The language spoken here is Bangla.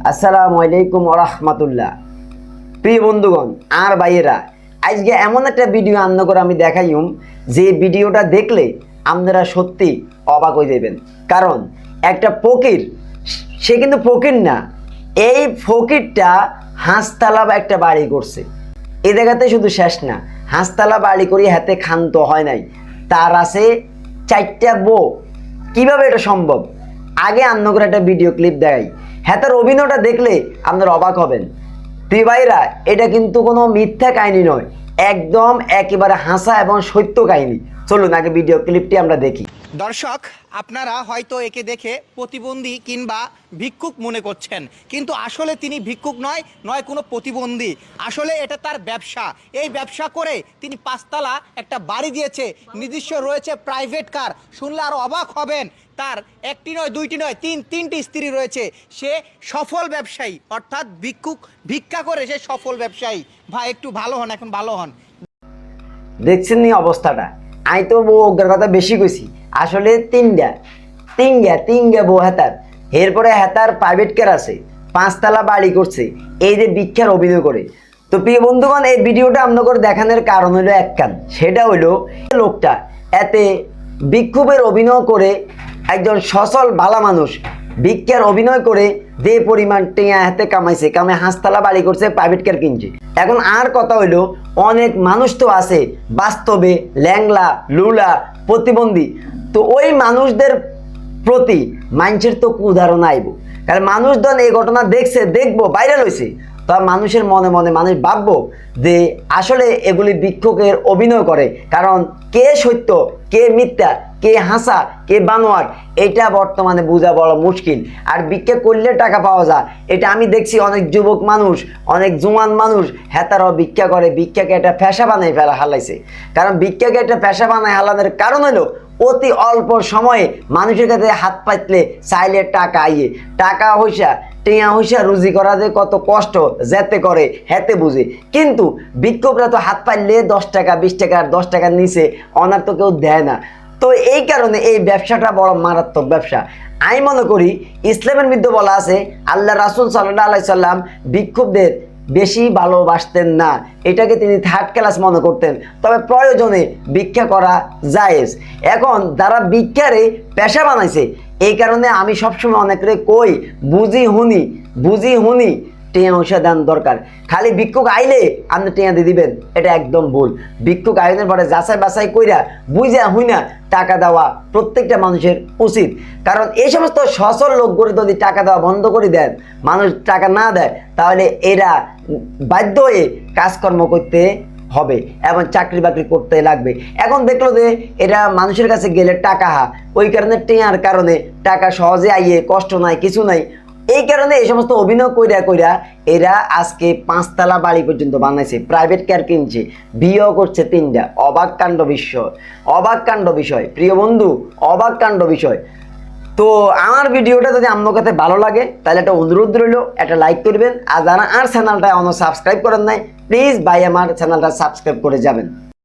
আসসালামু আলাইকুম ওয়া রাহমাতুল্লাহ। প্রিয় বন্ধুগণ আর ভাইয়েরা, আজকে এমন একটা ভিডিও আনন্দ করে আমি দেখাইম যে ভিডিওটা দেখলে আপনারা সত্যি অবাক হয়ে যাবেন। কারণ একটা ফকির, সে কিন্তু ফকির না, এই ফকিরটা হাঁসতলা একটা বাড়ি করছে। এ জায়গাতে শুধু শেষ না, হাঁসতলা বাড়ি করি হাতে ক্ষান্ত হয় নাই, তার আছে 4টা বউ। কিভাবে এটা সম্ভব? আগে আনন্দ করে একটা ভিডিও ক্লিপ দেখাই, হ্যাঁ তার অভিনয়টা দেখলে আপনারা অবাক হবেন। প্রিয় ভাইরা, এটা কিন্তু কোনো মিথ্যা কাহিনী নয়, একদম একেবারে হাসা এবং সত্য কাহিনী। চলুন আগে ভিডিও ক্লিপটি আমরা দেখি। দর্শক, আপনারা হয়তো একে দেখে প্রতিবন্ধী কিংবা ভিক্ষুক মনে করছেন, কিন্তু আসলে তিনি ভিক্ষুক নয় কোনো প্রতিবন্ধী। আসলে এটা তার ব্যবসা। এই ব্যবসা করে তিনি 5তলা একটা বাড়ি দিয়েছে, নিজস্ব রয়েছে প্রাইভেট কার। শুনলে আরও অবাক হবেন, তার একটি নয়, দুইটি নয়, তিনটি স্ত্রী রয়েছে। সে সফল ব্যবসায়ী, অর্থাৎ ভিক্ষা করে সে সফল ব্যবসায়ী। ভাই একটু ভালো হন, এখন ভালো হন। দেখছেন নি অবস্থাটা? আমি তো বউ অজ্ঞার কথা বেশি কইছি। আসলে তিনগা বউ হেতার, এরপরে হেতার প্রাইভেট কার আছে, 5তলা বাড়ি করছে, এই যে ভিক্ষার অভিনয় করে। তো প্রিয় বন্ধুগণ, এই ভিডিওটা আপনাদের দেখানোর কারণ হলো একখান, সেটা হলো লোকটা এতে ভিক্ষুকের অভিনয় করে, একজন সচল ভালা মানুষ ভিক্ষার অভিনয় করে যে পরিমাণ টেয়া হাতে কামাইছে, হাঁসতলা বাড়ি করছে, প্রাইভেট কার কিনছে। এখন আর কথা হইলো, অনেক মানুষ তো আছে বাস্তবে ল্যাংলা লুলা প্রতিবন্ধী, তো ওই মানুষদের প্রতি মানুষের তো উদাহরণ আইব। কারণ মানুষজন এই ঘটনা দেখবো ভাইরাল হয়েছে, তা মানুষের মনে মনে মানুষ ভাববো যে আসলে এগুলি ভিক্ষুকের অভিনয় করে। কারণ কে সত্য কে মিথ্যা, কে হাসা কে বানোয়ার, এটা বর্তমানে বোঝা বড় মুশকিল। আর ভিক্ষা করলে টাকা পাওয়া যায়, এটা আমি দেখছি অনেক যুবক মানুষ, অনেক জুয়ান মানুষ হেতারাও ভিক্ষা করে, ভিক্ষাকে একটা পেশা বানাই হালাইছে। কারণ ভিক্ষাকে একটা পেশা বানাই হালানোর কারণ হলো অতি অল্প সময়ে মানুষের কাছে হাত পাতলে চাইলে টাকা আইয়ে, টাকা হইসা টিয়া হইসা রুজি করা যে কত কষ্ট যেতে করে হেতে বুঝে। কিন্তু ভিক্ষুকরা তো হাত পাইলে 10 টাকা 20 টাকা 10 টাকার নিচে অনার তো কেউ দেয় না। তো এই কারণে এই ব্যবসাটা বড় মারাত্মক ব্যবসা। আমি মনে করি ইসলামের মধ্যে বলা আছে, আল্লাহ রাসূল সাল্লাল্লাহু আলাইহি সাল্লাম ভিক্ষুকদের বেশি ভালোবাসতেন না, এটাকে তিনি থার্ড ক্লাস মনে করতেন। তবে প্রয়োজনে ভিক্ষা করা জায়েজ। এখন যারা ভিক্ষারে পেশা বানাইছে, এই কারণে আমি সবসময় অনেকরে কই, বুঝি হুনি টিয়া পয়সা দেন দরকার। খালি ভিক্ষুক আইলে আপনি টিয়া দিয়ে দিবেন, এটা একদম ভুল। ভিক্ষুক আইনের পরে যাচাই বাছাই কইরা বুঝা হুইনা টাকা দেওয়া প্রত্যেকটা মানুষের উচিত। কারণ এই সমস্ত সচল লোকগুলো যদি টাকা দেওয়া বন্ধ করে দেন, মানুষ টাকা না দেয়, তাহলে এরা বাধ্য হয়ে কাজকর্ম করতে হবে এবং চাকরি বাকরি করতে লাগবে। এখন দেখলো যে এরা মানুষের কাছে গেলে টাকা ওই কারণে টেয়ার কারণে টাকা সহজে আইয়ে, কষ্ট নাই কিছু নাই। এই কারণে এই সমস্ত অভিনয় কইরা এরা আজকে 5তলা বাড়ি পর্যন্ত বানাইছে, প্রাইভেট কার কিনছে, বিয়েও করছে 3টা। অবাক কাণ্ড বিষয় প্রিয় বন্ধু, অবাক কাণ্ড বিষয়। তো আমার ভিডিওটা যদি আপনার কাছে ভালো লাগে, তাহলে একটা অনুরোধ রইল, একটা লাইক করবেন। আর যারা আর চ্যানেলটা এখনো সাবস্ক্রাইব করেন নাই, প্লিজ ভাই আমার চ্যানেলটা সাবস্ক্রাইব করে যাবেন।